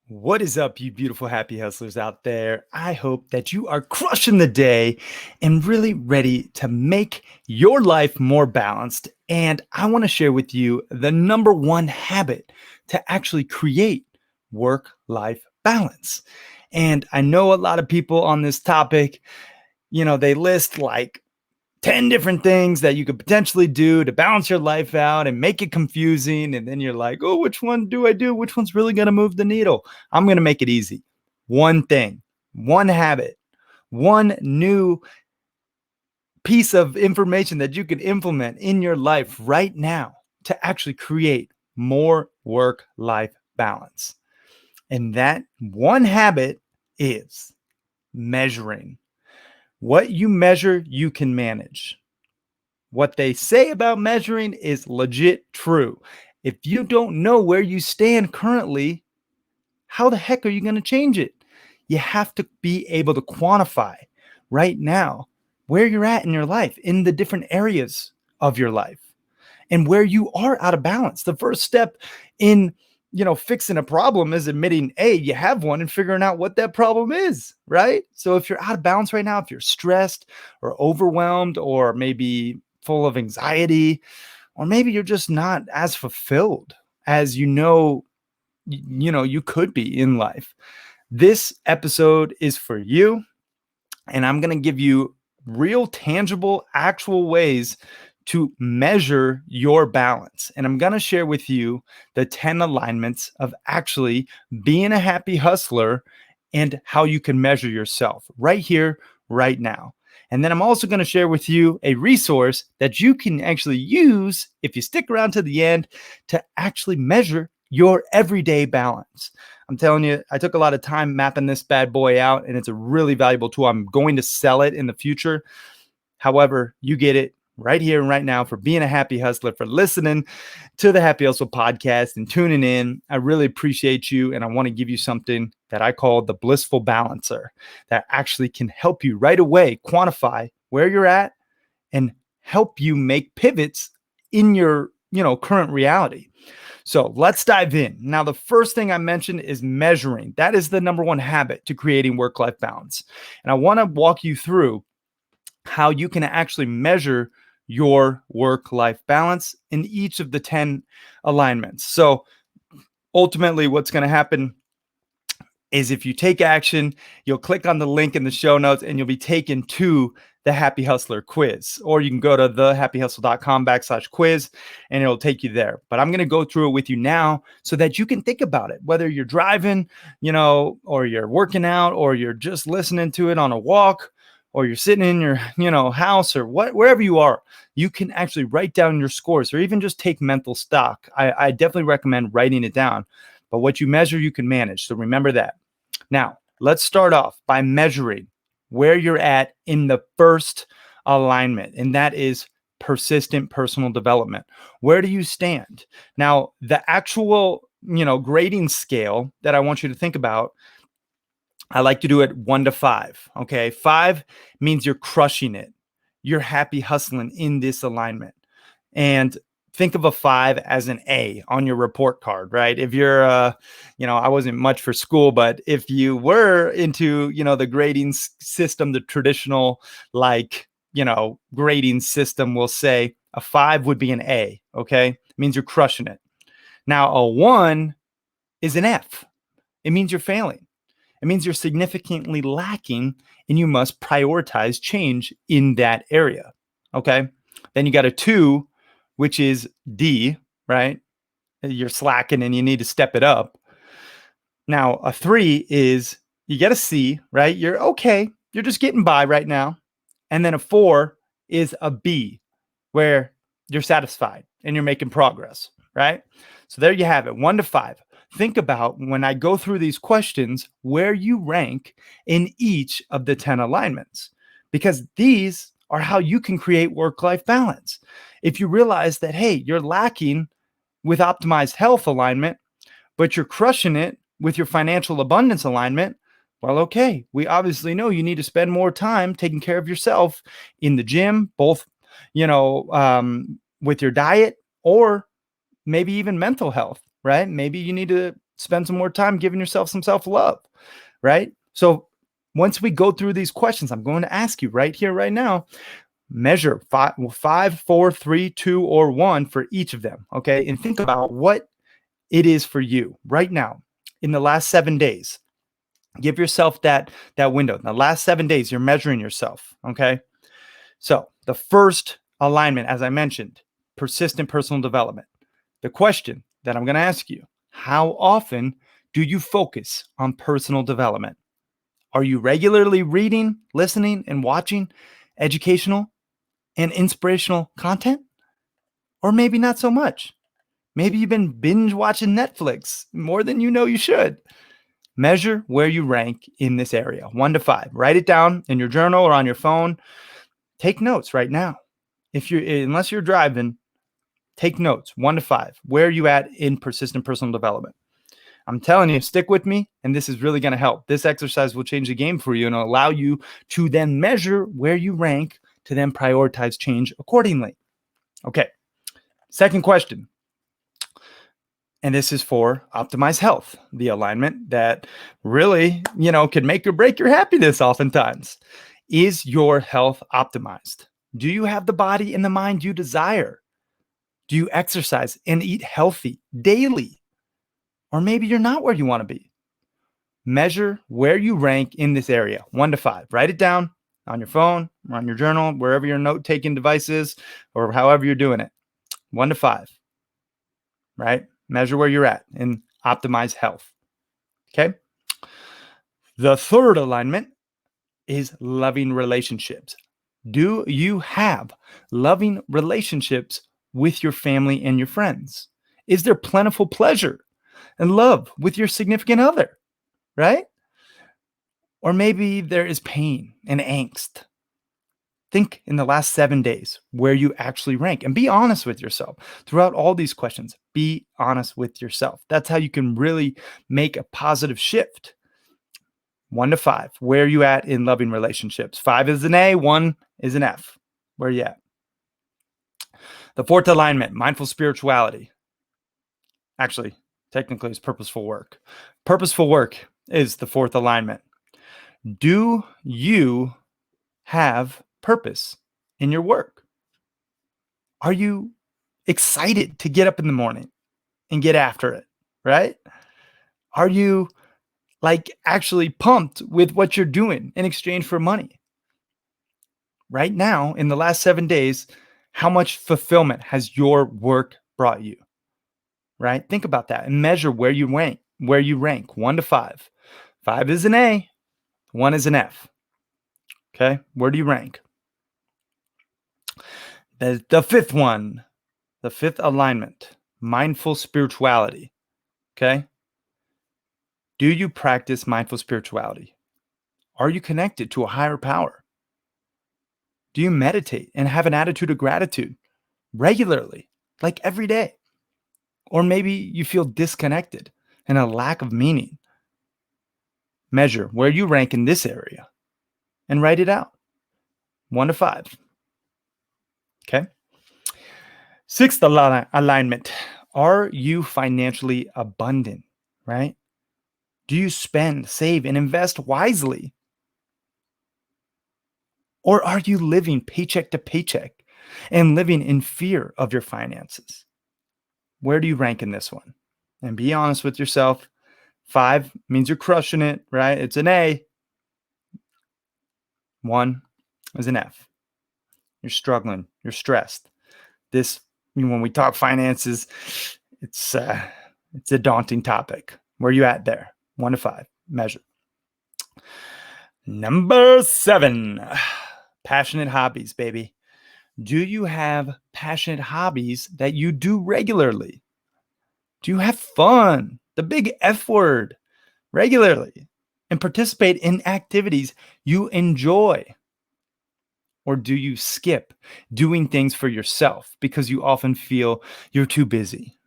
What is up, you beautiful happy hustlers out there? I hope that you are crushing the day and really ready to make your life more balanced. And I want to share with you the number one habit to actually create work-life balance. And I know a lot of people on this topic, they list like 10 different things that you could potentially do to balance your life out and make it confusing. And then you're like, oh, which one do I do? Which one's really going to move the needle? I'm going to make it easy. One thing, one habit, one new piece of information that you can implement in your life right now to actually create more work-life balance. And that one habit is measuring. What you measure, you can manage. What they say about measuring is legit true. If you don't know where you stand currently, how the heck are you going to change it? You have to be able to quantify right now where you're at in your life, in the different areas of your life, and where you are out of balance. The first step in fixing a problem is admitting, A, you have one and figuring out what that problem is, right? So if you're out of balance right now, if you're stressed or overwhelmed or maybe full of anxiety, or maybe you're just not as fulfilled as you could be in life, this episode is for you. And I'm going to give you real, tangible, actual ways to measure your balance. And I'm going to share with you the 10 alignments of actually being a happy hustler and how you can measure yourself right here, right now. And then I'm also going to share with you a resource that you can actually use if you stick around to the end to actually measure your everyday balance. I'm telling you, I took a lot of time mapping this bad boy out, and it's a really valuable tool. I'm going to sell it in the future. However, you get it right here and right now for being a happy hustler, for listening to the Happy Hustle podcast and tuning in. I really appreciate you. And I want to give you something that I call the Blissful Balancer that actually can help you right away quantify where you're at and help you make pivots in your, current reality. So let's dive in. Now, the first thing I mentioned is measuring. That is the number one habit to creating work-life balance. And I want to walk you through how you can actually measure your work-life balance in each of the 10 alignments. So ultimately, what's going to happen is if you take action, you'll click on the link in the show notes and you'll be taken to the Happy Hustler quiz, or you can go to thehappyhustle.com/quiz and it'll take you there. But I'm going to go through it with you now so that you can think about it, whether you're driving, or you're working out, or you're just listening to it on a walk, or you're sitting in your, house, or wherever you are. You can actually write down your scores or even just take mental stock. I definitely recommend writing it down. But what you measure, you can manage. So remember that. Now, let's start off by measuring where you're at in the first alignment, and that is persistent personal development. Where do you stand? Now, the actual, grading scale that I want you to think about, I like to do it 1 to 5. Okay. 5 means you're crushing it. You're happy hustling in this alignment. And think of a 5 as an A on your report card, right? If you're, I wasn't much for school, but if you were into, the grading system, the traditional, grading system will say a 5 would be an A. Okay. It means you're crushing it. Now, a 1 is an F. It means you're failing. It means you're significantly lacking and you must prioritize change in that area. Okay. Then you got a 2, which is D, right? You're slacking and you need to step it up. Now, a 3 is you get a C, right? You're okay. You're just getting by right now. And then a 4 is a B, where you're satisfied and you're making progress, right? So there you have it, 1 to 5. Think about, when I go through these questions, where you rank in each of the 10 alignments, because these are how you can create work-life balance. If you realize that, hey, you're lacking with optimized health alignment, but you're crushing it with your financial abundance alignment, well, okay, we obviously know you need to spend more time taking care of yourself in the gym, both, with your diet, or maybe even mental health, right? Maybe you need to spend some more time giving yourself some self-love, right? So once we go through these questions, I'm going to ask you right here, right now, measure five, 4, 3, 2, or 1 for each of them, okay? And think about what it is for you right now in the last 7 days. Give yourself that window. In the last 7 days, you're measuring yourself, okay? So the first alignment, as I mentioned, persistent personal development. The question that I'm going to ask you, how often do you focus on personal development? Are you regularly reading, listening, and watching educational and inspirational content? Or maybe not so much. Maybe you've been binge watching Netflix more than you know you should. Measure where you rank in this area, 1 to 5. Write it down in your journal or on your phone. Take notes right now. Unless you're driving, take notes, 1 to 5. Where are you at in persistent personal development? I'm telling you, stick with me, and this is really going to help. This exercise will change the game for you and allow you to then measure where you rank to then prioritize change accordingly. Okay, second question. And this is for optimize health, the alignment that really, can make or break your happiness oftentimes. Is your health optimized? Do you have the body and the mind you desire? Do you exercise and eat healthy daily? Or maybe you're not where you want to be. Measure where you rank in this area, 1 to 5. Write it down on your phone, or on your journal, wherever your note-taking device is, or however you're doing it. 1 to 5, right? Measure where you're at and optimize health. Okay. The third alignment is loving relationships. Do you have loving relationships with your family and your friends? Is there plentiful pleasure and love with your significant other, right? Or maybe there is pain and angst. Think in the last 7 days where you actually rank and be honest with yourself. Throughout all these questions, be honest with yourself. That's how you can really make a positive shift. 1 to 5, where are you at in loving relationships? 5 is an A, 1 is an F. Where are you at? The fourth alignment, mindful spirituality. Actually, technically, it's purposeful work. Purposeful work is the fourth alignment. Do you have purpose in your work? Are you excited to get up in the morning and get after it, right? Are you actually pumped with what you're doing in exchange for money? Right now, in the last 7 days, how much fulfillment has your work brought you? Right? Think about that and measure where you rank, 1 to 5. 5 is an A, 1 is an F. Okay, where do you rank? The fifth one, the fifth alignment, mindful spirituality. Okay. Do you practice mindful spirituality? Are you connected to a higher power? Do you meditate and have an attitude of gratitude regularly, like every day? Or maybe you feel disconnected and a lack of meaning. Measure where you rank in this area and write it out, 1 to 5. Okay. Sixth alignment. Are you financially abundant, right? Do you spend, save, and invest wisely? Or are you living paycheck to paycheck and living in fear of your finances? Where do you rank in this one? And be honest with yourself. 5 means you're crushing it, right? It's an A. 1 is an F. You're struggling. You're stressed. This, when we talk finances, it's a daunting topic. Where are you at there? 1 to 5. Measure. Number 7, passionate hobbies, baby. Do you have passionate hobbies that you do regularly? Do you have fun, the big F word, regularly, and participate in activities you enjoy? Or do you skip doing things for yourself because you often feel you're too busy?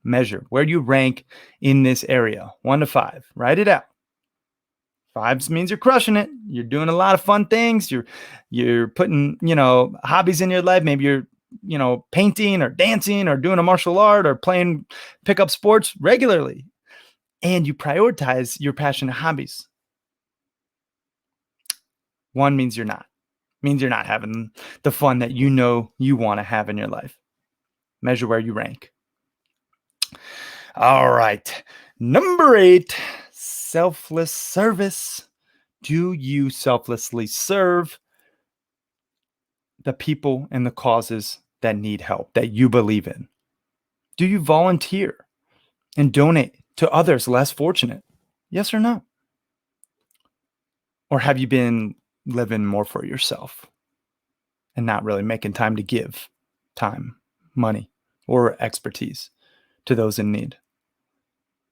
Measure where you rank in this area, 1 to 5. Write it out. 5 means you're crushing it. You're doing a lot of fun things. You're putting, hobbies in your life. Maybe you're, painting or dancing or doing a martial art or playing pickup sports regularly. and you prioritize your passion and hobbies. One means you're not. Means you're not having the fun that you know you want to have in your life. Measure where you rank. All right. Number 8, selfless service. Do you selflessly serve the people and the causes that need help, that you believe in? Do you volunteer and donate to others less fortunate? Yes or no? Or have you been living more for yourself and not really making time to give time, money, or expertise to those in need?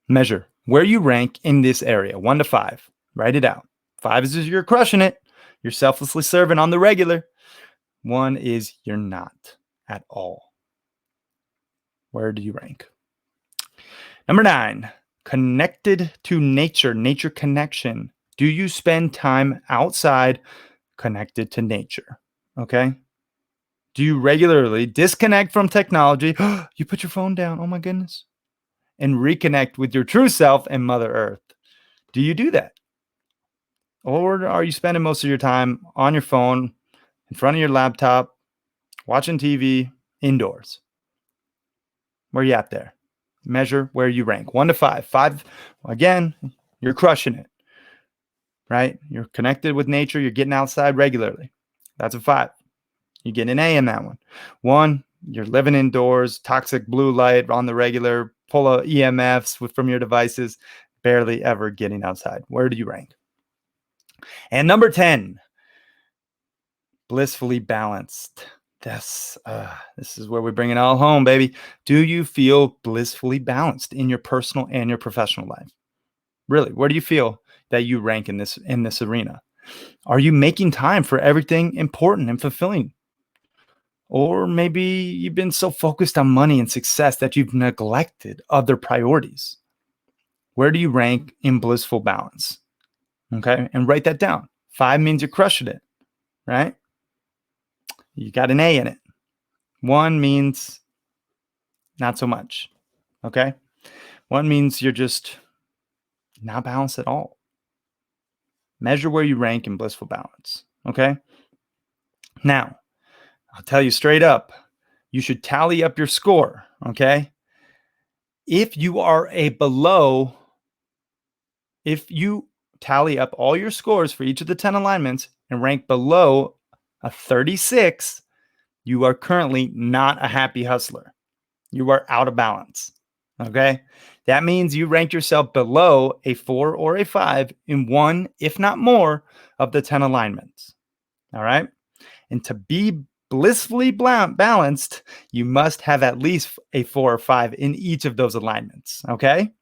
Measure where you rank in this area, 1 to 5. Write it out. 5 is you're crushing it. You're selflessly serving on the regular. 1 is you're not at all. Where do you rank? Number 9, connected to nature, nature connection. Do you spend time outside connected to nature? Okay. Do you regularly disconnect from technology? You put your phone down. Oh my goodness. And reconnect with your true self and Mother Earth. Do you do that? Or are you spending most of your time on your phone, in front of your laptop, watching TV, indoors? Where are you at there? Measure where you rank. 1 to 5. 5, again, you're crushing it, right? You're connected with nature. You're getting outside regularly. That's a 5. You get an A in that one. 1, you're living indoors, toxic blue light on the regular, full of EMFs from your devices, barely ever getting outside. Where do you rank? And number 10, blissfully balanced. This is where we bring it all home, baby. Do you feel blissfully balanced in your personal and your professional life? Really, where do you feel that you rank in this arena? Are you making time for everything important and fulfilling? Or maybe you've been so focused on money and success that you've neglected other priorities. Where do you rank in blissful balance? Okay, and write that down. 5 means you're crushing it, right? You got an A in it. 1 means not so much. Okay. 1 means you're just not balanced at all. Measure where you rank in blissful balance. Okay. Now, I'll tell you straight up, you should tally up your score. Okay. If you tally up all your scores for each of the 10 alignments and rank below a 36, you are currently not a happy hustler. You are out of balance. Okay. That means you rank yourself below a 4 or a 5 in 1, if not more, of the 10 alignments. All right. And to be blissfully balanced, you must have at least a 4 or 5 in each of those alignments. Okay.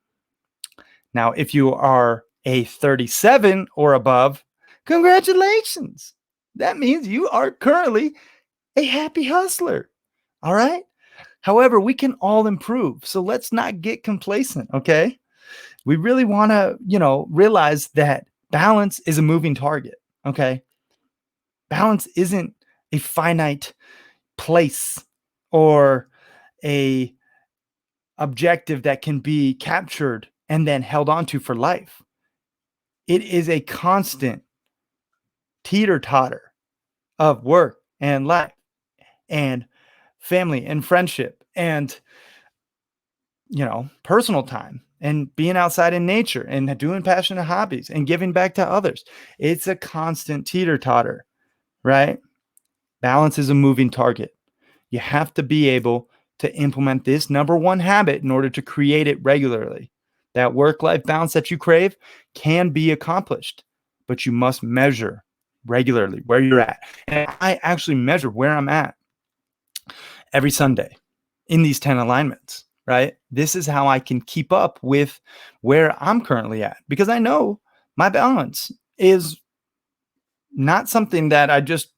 Now, if you are a 37 or above, congratulations. That means you are currently a happy hustler. All right. However, we can all improve. So let's not get complacent. Okay. We really want to, realize that balance is a moving target. Okay. Balance isn't a finite place or a objective that can be captured and then held onto for life. It is a constant teeter-totter of work and life and family and friendship and personal time and being outside in nature and doing passionate hobbies and giving back to others. It's a constant teeter-totter, right? Balance is a moving target. You have to be able to implement this number 1 habit in order to create it regularly. That work-life balance that you crave can be accomplished, but you must measure regularly where you're at. And I actually measure where I'm at every Sunday in these 10 alignments, right? This is how I can keep up with where I'm currently at, because I know my balance is not something that I just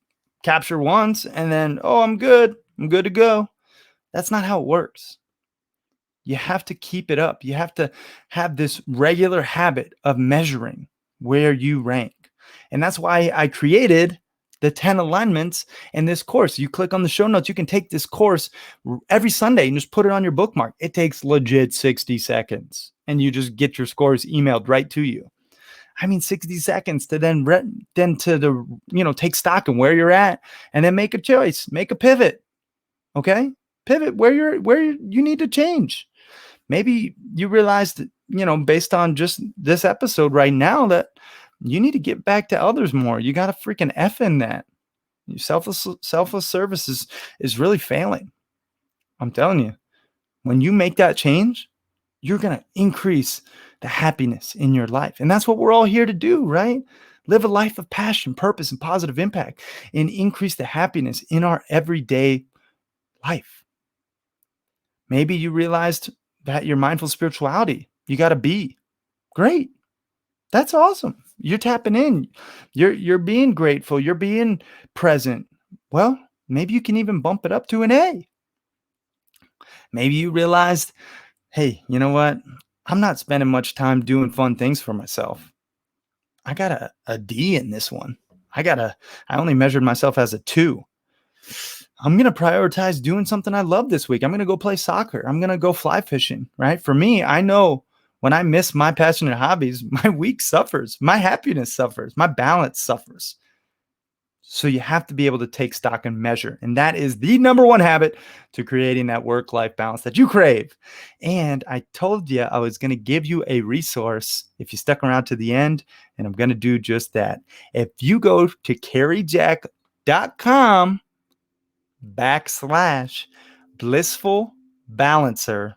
capture once and then, I'm good to go. That's not how it works. You have to keep it up. You have to have this regular habit of measuring where you rank. And that's why I created the 10 alignments in this course. You click on the show notes, you can take this course every Sunday and just put it on your bookmark. It takes legit 60 seconds and you just get your scores emailed right to you. I mean, 60 seconds to then take stock in where you're at and then make a choice, make a pivot. Okay. Pivot where you need to change. Maybe you realized, based on just this episode right now, that you need to get back to others more. You got to freaking F in that. Selfless service is really failing. I'm telling you, when you make that change, you're going to increase the happiness in your life. And that's what we're all here to do, right? Live a life of passion, purpose, and positive impact, and increase the happiness in our everyday life. Maybe you realized that your mindful spirituality, you got to be great. That's awesome. You're tapping in. You're being grateful. You're being present. Well, maybe you can even bump it up to an A. Maybe you realized, hey, you know what? I'm not spending much time doing fun things for myself. I got a D in this one. I only measured myself as a 2. I'm going to prioritize doing something I love this week. I'm going to go play soccer. I'm going to go fly fishing, right? For me, I know when I miss my passionate hobbies, my week suffers, my happiness suffers, my balance suffers. So you have to be able to take stock and measure. And that is the number one habit to creating that work-life balance that you crave. And I told you I was going to give you a resource if you stuck around to the end, and I'm going to do just that. If you go to caryjack.com/blissful balancer,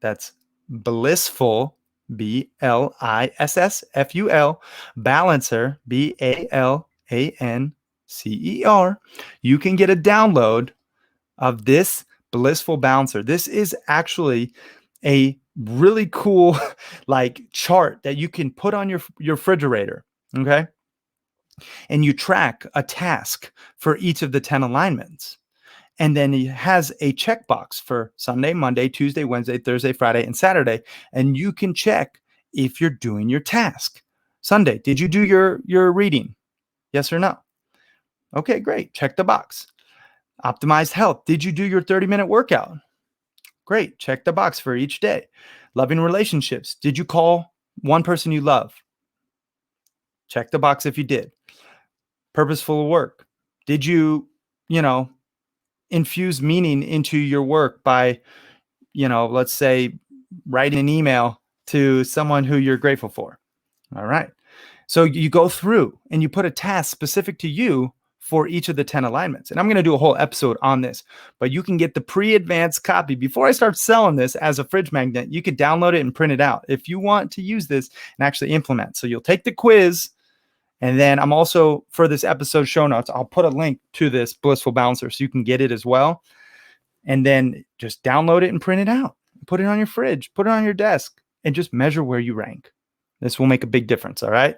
that's Blissful, BLISSFUL, balancer, BALANCER. You can get a download of this Blissful balancer. This is actually a really cool chart that you can put on your refrigerator. Okay. And you track a task for each of the 10 alignments. And then it has a checkbox for Sunday, Monday, Tuesday, Wednesday, Thursday, Friday, and Saturday. And you can check if you're doing your task. Sunday, did you do your reading? Yes or no? Okay, great. Check the box. Optimized health. Did you do your 30-minute workout? Great. Check the box for each day. Loving relationships. Did you call one person you love? Check the box if you did. Purposeful work. Did you, infuse meaning into your work by, let's say, writing an email to someone who you're grateful for? All right. So you go through and you put a task specific to you for each of the 10 alignments. And I'm going to do a whole episode on this, but you can get the pre-advanced copy before I start selling this as a fridge magnet. You can download it and print it out if you want to use this and actually implement. So you'll take the quiz. And then I'm also, for this episode show notes, I'll put a link to this Blissful Balancer so you can get it as well. And then just download it and print it out. Put it on your fridge, put it on your desk, and just measure where you rank. This will make a big difference, all right?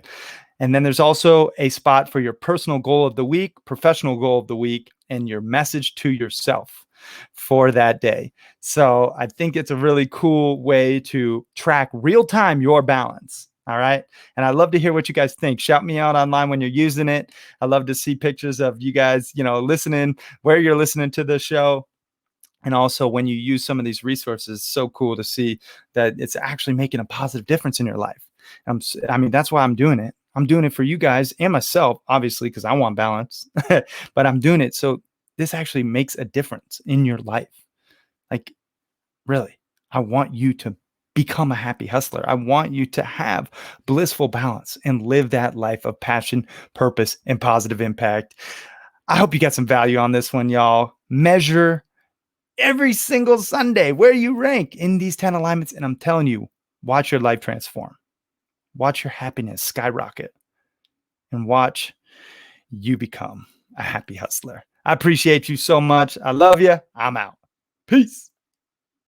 And then there's also a spot for your personal goal of the week, professional goal of the week, and your message to yourself for that day. So I think it's a really cool way to track real time your balance. All right. And I'd love to hear what you guys think. Shout me out online when you're using it. I love to see pictures of you guys, listening, where you're listening to the show. And also when you use some of these resources, so cool to see that it's actually making a positive difference in your life. That's why I'm doing it. I'm doing it for you guys and myself, obviously, because I want balance, but I'm doing it so this actually makes a difference in your life. Really, I want you to become a happy hustler. I want you to have blissful balance and live that life of passion, purpose, and positive impact. I hope you got some value on this one, y'all. Measure every single Sunday where you rank in these 10 alignments. And I'm telling you, watch your life transform. Watch your happiness skyrocket. And watch you become a happy hustler. I appreciate you so much. I love you. I'm out. Peace.